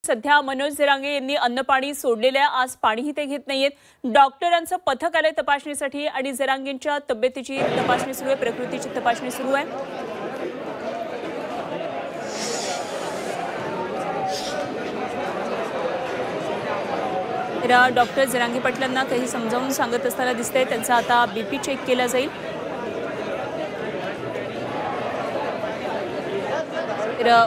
सध्या मनोज जरांगे यांनी अन्नपाणी सोडलेले आज पाणीही ते घेत नाहीयेत। डॉक्टरांचं पथक आलंय तपासणीसाठी आणि जरांगेंच्या तब्येतीची तपासणी सुरू आहे, प्रकृतीची तपासणी सुरू आहे। डॉक्टर जरांगे पाटलांना काही समजावून सांगत असताना दिसतंय। त्यांचा आता बीपी चेक केला जाईल।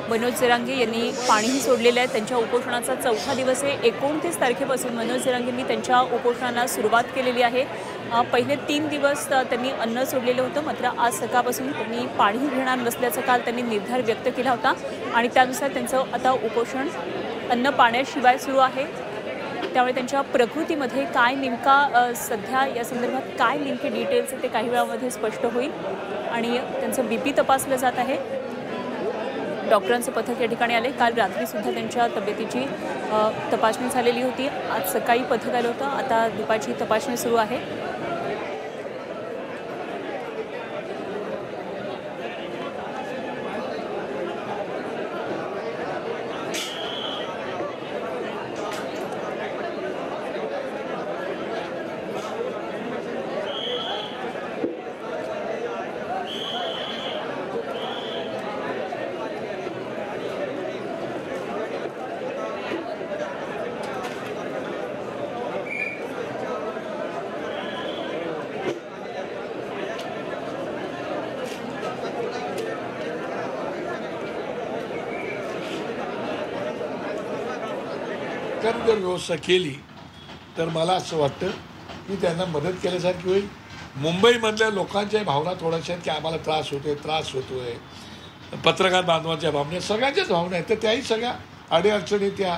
मनोज जरांगे यांनी पाणीही सोडलेलं आहे। त्यांच्या उपोषणाचा चौथा दिवस आहे। 29 तारखेपासून मनोज जरांगेंनी त्यांच्या उपोषणाला सुरुवात केलेली आहे। पहिले 3 दिवस त्यांनी अन्न सोडलेलं होतं, मात्र आज सकाळपासून त्यांनी पाणीही घेणार नसल्याचा काल त्यांनी निर्धार व्यक्त केला होता आणि त्यानुसार त्यांचं आता उपोषण अन्न पाण्याशिवाय सुरू आहे। त्यामुळे त्यांच्या प्रकृतीमध्ये काय नेमका सध्या या संदर्भात काय नेमके डिटेल्स ते काही वेळामध्ये स्पष्ट होईल आणि त्यांचं बीपी तपासलं जात आहे। डॉक्टरांचं पथक या ठिकाणी आले। काल रात्री सुद्धा त्यांच्या तब्येतीची तपासणी झालेली होती। आज सकाळी पथक आलं होतं। आता दुपारची तपासणी सुरू आहे। जर व्यवस्था केली तर मला असं वाटतं की त्यांना मदत केल्यासारखी होईल। मुंबईमधल्या लोकांच्या भावना थोड्याशा आहेत की आम्हाला त्रास होतोय, पत्रकार बांधवांच्या भावना, सगळ्यांच्याच भावना आहेत, तर त्याही सगळ्या अडीअडचणी त्या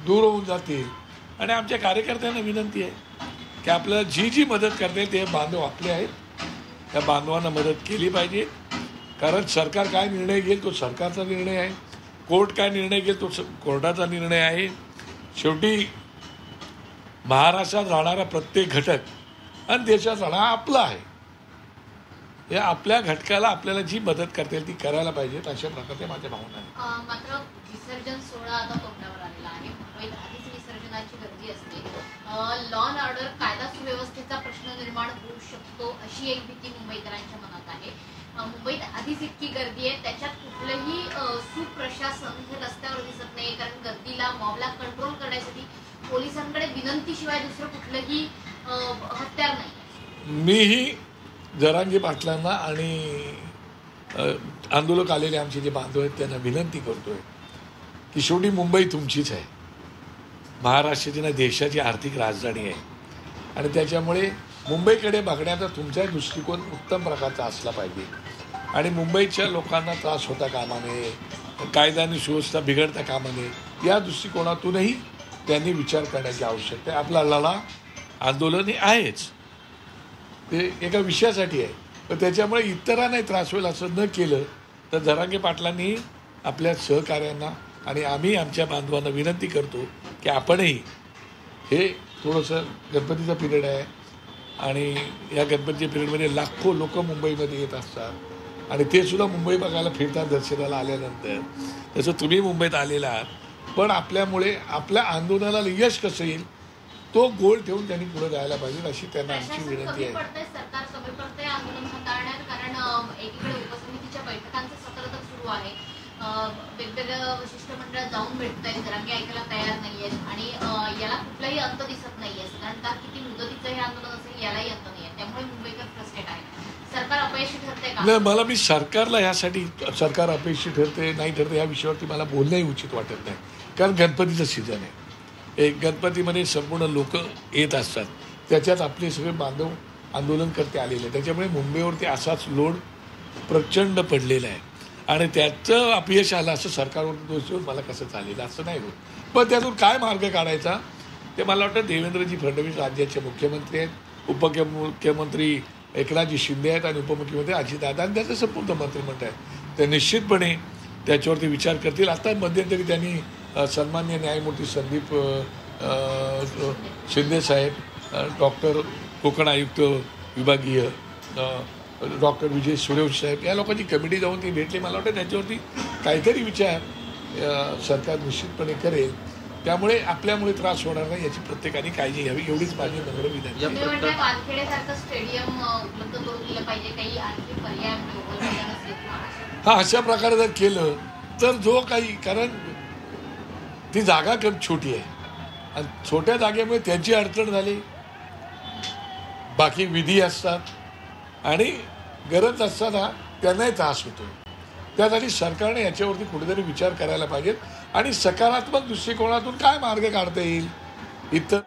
दूर होऊन जातील। आणि आमच्या कार्यकर्त्यांना विनंती आहे की आपल्याला जी मदत करते ते बांधव आपले आहेत, त्या बांधवांना मदत केली पाहिजे। कारण सरकार काय निर्णय घेईल तो सरकारचा निर्णय आहे, कोर्ट काय निर्णय घेईल तो कोर्टाचा निर्णय आहे। शेवटी महाराष्ट्रात राहणारा प्रत्येक घटक आणि देशात राहणारा आपला आहे। या आपल्या घटकाला आपल्याला जी मदत करता येईल ती करायला पाहिजे, अशा प्रकारचे माझ्या भावना आहे। मात्र विसर्जन सोहळा आता तोंडावर आलेला आहे। मुंबईत आधीच विसर्जनाची गर्दी असते। लॉ अँड ऑर्डर, कायदा सुव्यवस्थेचा प्रश्न निर्माण होऊ शकतो अशी एक भीती मुंबईकरांच्या मनात आहे। मुंबईत आधीच इतकी गर्दी आहे, त्याच्यात कुठलंही सुप्रशासन हे रस्त्यावर दिसत नाही, कारण गर्दीला मॉबला कंट्रोल करण्यासाठी पोलिसांकडे विनंतीशिवाय दुसरं कुठलंही हत्यार नाही। मीही जरांगे पाटलांना आणि आंदोलक आलेले आमचे जे बांधव आहेत त्यांना विनंती करतोय की शेवटी मुंबई तुमचीच आहे, महाराष्ट्राची ना देशाची आर्थिक राजधानी आहे आणि त्याच्यामुळे मुंबईकडे बघण्याचा तुमचा दृष्टिकोन उत्तम प्रकारचा असला पाहिजे आणि मुंबईच्या लोकांना त्रास होता कामा नये, कायदा आणि सुव्यवस्था बिघडता कामा नये, या दृष्टिकोनातूनही त्यांनी विचार करण्याची आवश्यकता आहे। आपला लढा आंदोलन हे आहेच, ते एका विषयासाठी आहे, पण त्याच्यामुळे इतरांनाही त्रास होईल असं न केलं तर जरांगे पाटलांनी आपल्या सहकार्यांना आणि आम्ही आमच्या बांधवांना विनंती करतो की आपणही हे थोडंसं गणपतीचा पिरियड आहे आणि या गणपतीच्या पिरियडमध्ये लाखो लोक मुंबईमध्ये येत असतात आणि ते सुद्धा मुंबई बघायला फिरतात दर्शनाला आल्यानंतर। तसं तुम्ही मुंबईत आलेला आहात, पण आपल्यामुळे आपल्या आंदोलनाला यश कसं येईल तो गोल ठेवून त्यांनी पुढे जायला पाहिजे अशी त्यांना आमची विनंती आहे। सरकार कमी पडतंय आंदोलन हाताळण्यात, कारण एकीकडे उपसमितीच्या बैठकांचं सत्र तर सुरू आहे, वेगवेगळ्या शिष्टमंडळात जाऊन भेटत आहेत, जरांगे ऐकायला तयार नाहीयेत आणि याला कुठलाही अंत दिसत नाहीये। साधारणतः किती मुदतीचं हे आंदोलन असेल यालाही अंत नाहीये, त्यामुळे मुंबईकर फ्रस्ट्रेट आहे। सरकार अपयशी ठरते का? नाही, मला मी सरकारला ह्यासाठी सरकार अपयशी ठरते नाही ठरते या विषयावरती मला बोलणंही उचित वाटत नाही, कारण गणपतीचं सीझन आहे। एक गणपतीमध्ये संपूर्ण लोक येत असतात, त्याच्यात आपले सगळे बांधव आंदोलनकर्ते आलेले, त्याच्यामुळे मुंबईवरती असाच लोड प्रचंड पडलेला आहे आणि त्याचं अपयश आलं असं सरकारवर दोष देऊन मला कसं चालेल असं नाही होत। पण त्यातून काय मार्ग काढायचा ते मला वाटतं देवेंद्रजी फडणवीस राज्याचे मुख्यमंत्री आहेत, उपमुख्यमंत्री एकनाथजी शिंदे आहेत आणि उपमुख्यमंत्री अजितदादा आणि त्याचं संपूर्ण मंत्रिमंडळ आहे, ते निश्चितपणे त्याच्यावरती विचार करतील। आता मध्यंतरी त्यांनी सन्माननीय न्यायमूर्ती संदीप शिंदेसाहेब, डॉक्टर कोकण आयुक्त विभागीय डॉक्टर विजय सूर्यवंशी साहेब या लोकांची कमिटी जाऊन ती भेटली। मला वाटतं त्याच्यावरती काहीतरी विचार सरकार निश्चितपणे करेल. त्यामुळे आपल्यामुळे त्रास होणार नाही याची प्रत्येकाने काळजी घ्यावी, एवढीच माझी नम्र विनंती. तुम्ही म्हटलं वानखेडेसारखं स्टेडियम उपलब्ध करून दिलं पाहिजे, काही आणखी पर्याय हा अशा प्रकारे जर केलं तर जो काही, कारण ती जागा छोटी आहे आणि छोट्या जागेमुळे त्यांची अडचण झाली, बाकी विधी असतात आणि गरज असताना त्यांनाही त्रास होतो. त्यासाठी सरकारने याच्यावरती कुठेतरी विचार करायला पाहिजेत आणि सकारात्मक दृष्टिकोनातून काय मार्ग काढता येईल इतर